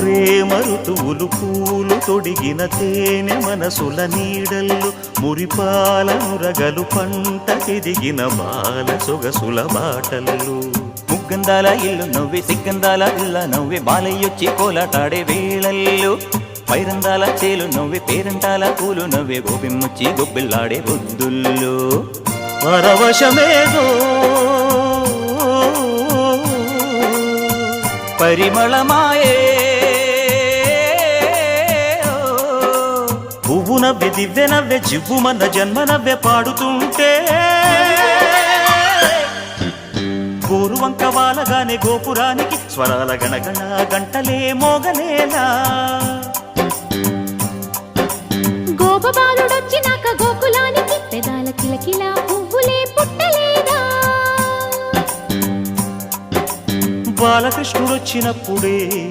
ప్రేమ ఋతువులు పూలు తొడిగిన తేనె మనసుల నీడల్లు మురిపాల నురగలు పంట ఎదిగిన బాల సొగసుల బాటల్లు ముగ్గందాల ఇల్లు నవ్వి సిగ్గందాల ఇల్ల నవ్వి బాలయ్యొచ్చి కోలాటాడే వేళల్లో పైరందాల చేలు నవ్వి పేరంటాల పూలు నవ్వి గోపిమ్ముచ్చి గొబ్బిల్లాడే బొద్దుల్లో పరవశమేదో పరిమళమాయే పువ్వు నవ్వె దివ్వె నవ్వె జివ్వుమన్న జన్మ నవ్వె పాడుతుంటే గోరువంక వాలగానే గోపురానికి స్వరాల గణగణ గంటలే మోగనేలా గోపబాలుడొచ్చినాక గోకులానికి పెదాల కిలకిలా పువ్వులే పుట్టలేదా బాలకృష్ణుడొచ్చినప్పుడే